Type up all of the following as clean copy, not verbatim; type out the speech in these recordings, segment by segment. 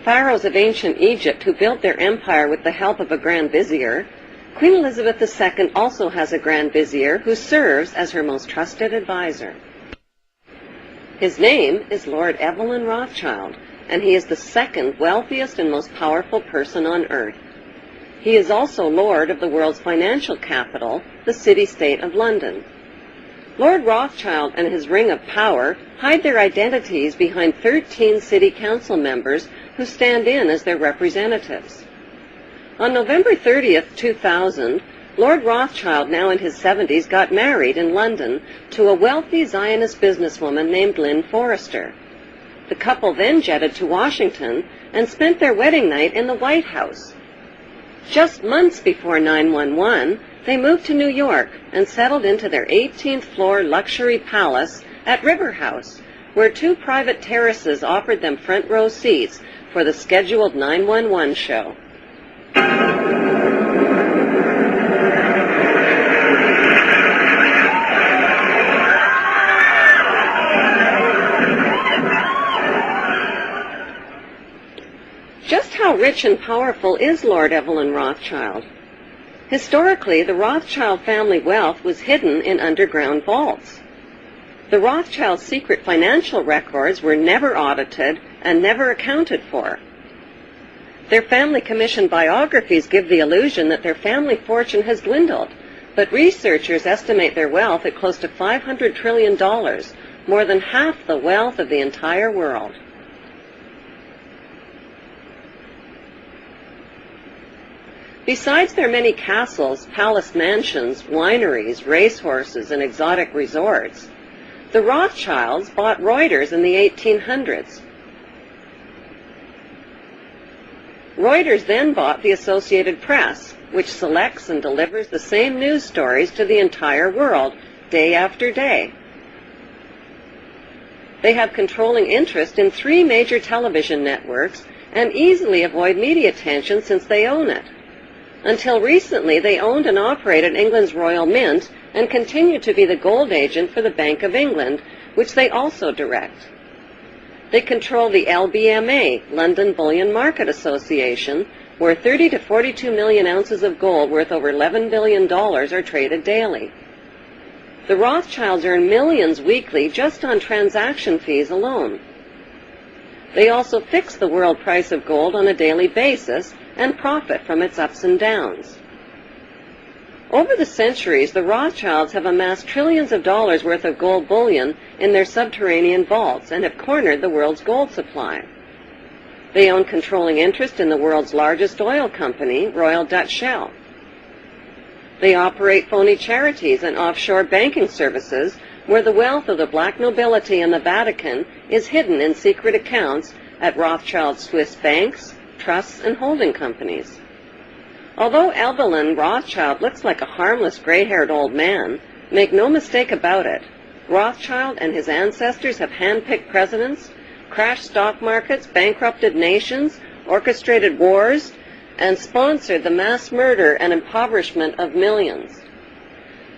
pharaohs of ancient Egypt who built their empire with the help of a grand vizier, Queen Elizabeth II also has a grand vizier who serves as her most trusted advisor. His name is Lord Evelyn Rothschild, and he is the second wealthiest and most powerful person on earth. He is also Lord of the world's financial capital, the city-state of London. Lord Rothschild and his ring of power hide their identities behind 13 city council members who stand in as their representatives. On November 30th, 2000, Lord Rothschild, now in his 70s, got married in London to a wealthy Zionist businesswoman named Lynn Forrester. The couple then jetted to Washington and spent their wedding night in the White House. Just months before 9/11, they moved to New York and settled into their 18th floor luxury palace at River House, where 2 private terraces offered them front row seats for the scheduled 911 show. Just how rich and powerful is Lord Evelyn Rothschild? Historically, the Rothschild family wealth was hidden in underground vaults. The Rothschilds' secret financial records were never audited and never accounted for. Their family-commissioned biographies give the illusion that their family fortune has dwindled, but researchers estimate their wealth at close to $500 trillion, more than half the wealth of the entire world. Besides their many castles, palace mansions, wineries, racehorses, and exotic resorts, the Rothschilds bought Reuters in the 1800s. Reuters then bought the Associated Press, which selects and delivers the same news stories to the entire world, day after day. They have controlling interest in 3 major television networks and easily avoid media attention since they own it. Until recently, they owned and operated England's Royal Mint and continue to be the gold agent for the Bank of England, which they also direct. They control the LBMA, London Bullion Market Association, where 30 to 42 million ounces of gold worth over $11 billion are traded daily. The Rothschilds earn millions weekly just on transaction fees alone. They also fix the world price of gold on a daily basis and profit from its ups and downs. Over the centuries, the Rothschilds have amassed trillions of dollars worth of gold bullion in their subterranean vaults and have cornered the world's gold supply. They own controlling interest in the world's largest oil company, Royal Dutch Shell. They operate phony charities and offshore banking services where the wealth of the black nobility and the Vatican is hidden in secret accounts at Rothschild Swiss banks, trusts, and holding companies. Although Evelyn Rothschild looks like a harmless gray-haired old man, make no mistake about it, Rothschild and his ancestors have handpicked presidents, crashed stock markets, bankrupted nations, orchestrated wars, and sponsored the mass murder and impoverishment of millions.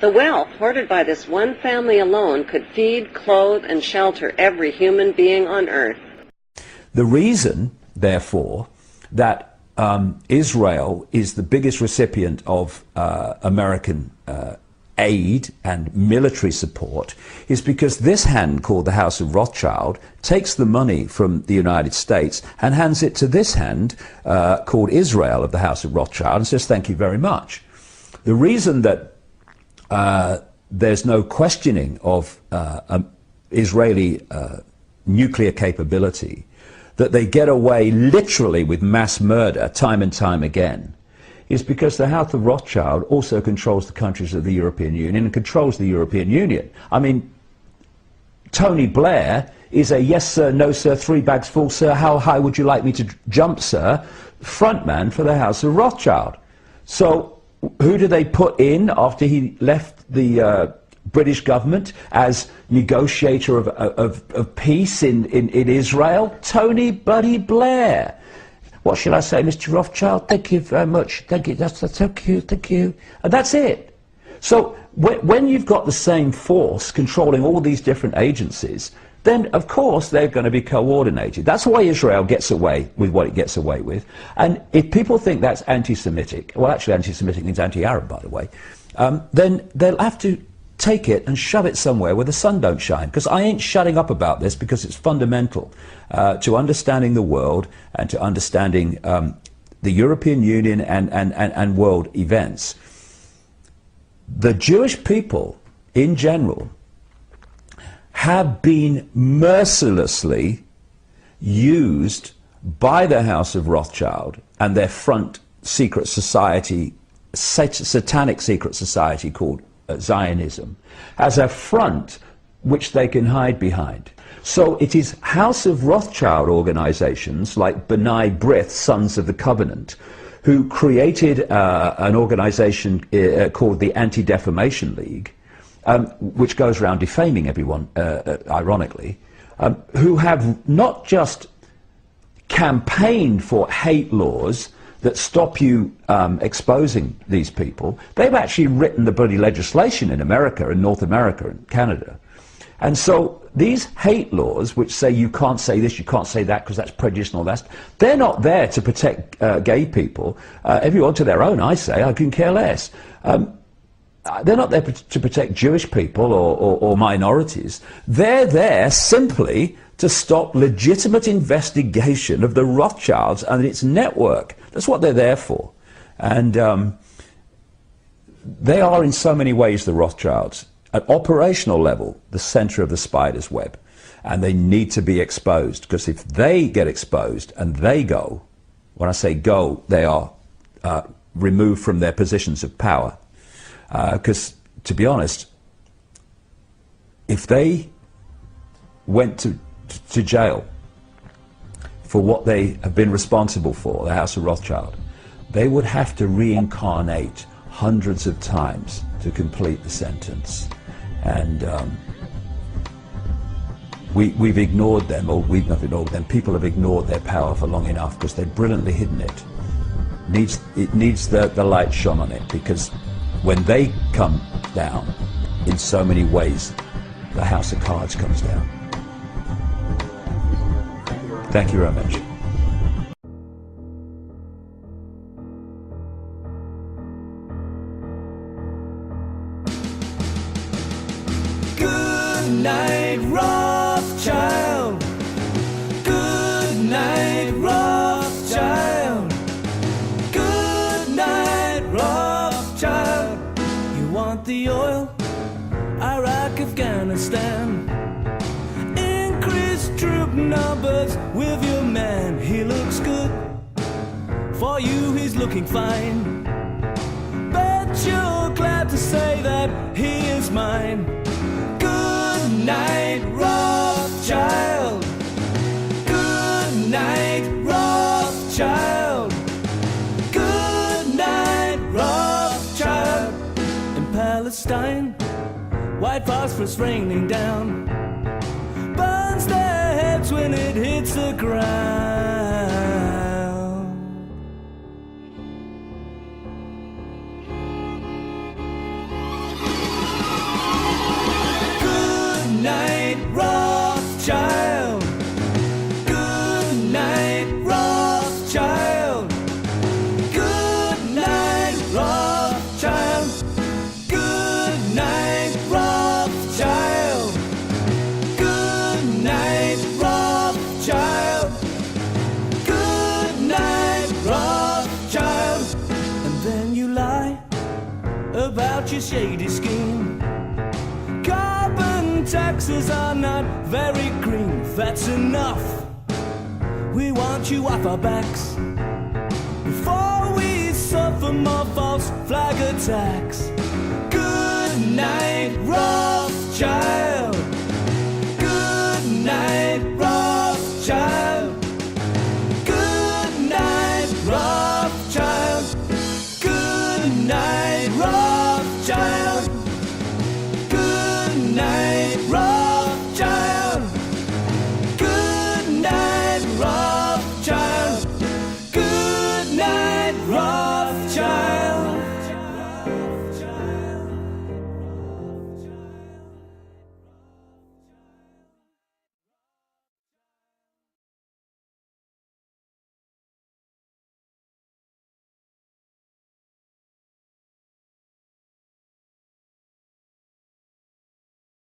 The wealth hoarded by this one family alone could feed, clothe, and shelter every human being on earth. The reason, therefore, that Israel is the biggest recipient of American aid and military support is because this hand called the House of Rothschild takes the money from the United States and hands it to this hand called Israel of the House of Rothschild and says thank you very much. The reason that there's no questioning of Israeli nuclear capability, that they get away literally with mass murder time and time again, is because the House of Rothschild also controls the countries of the European Union and controls the European Union. I mean, Tony Blair is a yes sir, no sir, 3 bags full sir, how high would you like me to jump sir, frontman for the House of Rothschild. So who do they put in after he left the British government as negotiator of peace in Israel? Tony Bloody Blair. What shall I say, Mr. Rothschild? Thank you very much. Thank you. That's thank you. Thank you. And that's it. So when you've got the same force controlling all these different agencies, then of course they're going to be coordinated. That's why Israel gets away with what it gets away with. And if people think that's anti-Semitic, well, actually anti-Semitic means anti-Arab, by the way, then they'll have to take it and shove it somewhere where the sun don't shine. Because I ain't shutting up about this, because it's fundamental to understanding the world and to understanding the European Union and world events. The Jewish people in general have been mercilessly used by the House of Rothschild and their front secret society, satanic secret society called Zionism, as a front which they can hide behind. So it is House of Rothschild organizations like B'nai B'rith, Sons of the Covenant, who created an organization called the Anti-Defamation League, which goes around defaming everyone, ironically, who have not just campaigned for hate laws that stop you exposing these people, they've actually written the bloody legislation in America, in North America and Canada. And so these hate laws, which say you can't say this, you can't say that because that's prejudice and all that, they're not there to protect gay people. Everyone to their own, I say, I can care less. They're not there to protect Jewish people or minorities. They're there simply to stop legitimate investigation of the Rothschilds and its network. That's what they're there for. And they are in so many ways the Rothschilds. At operational level, the center of the spider's web. And they need to be exposed, because if they get exposed and they go, when I say go, they are removed from their positions of power. Because, to be honest, if they went to jail for what they have been responsible for, the House of Rothschild, they would have to reincarnate hundreds of times to complete the sentence. And we've ignored them, or we've not ignored them, people have ignored their power for long enough because they've brilliantly hidden it. It needs the light shone on it, because when they come down, in so many ways, the house of cards comes down. Thank you very much. Goodnight Rothschild. Goodnight Rothschild. Goodnight Rothschild. You want the oil? Iraq, Afghanistan. Increase troop numbers with your man. He looks good. For you, he's looking fine. Bet you're glad to say that he is mine. Goodnight Rothschild. Goodnight Rothschild. Goodnight Rothschild. In Palestine, white phosphorus raining down, burns their heads when it hits the ground. Goodnight Rothschild. Goodnight Rothschild. Goodnight Rothschild. Goodnight Rothschild. Goodnight Rothschild. Goodnight Rothschild. And then you lie about your shady scheme. Carbon taxes are not very green. That's enough. We want you off our backs before we suffer more false flag attacks. Goodnight Rothschild. Goodnight Rothschild.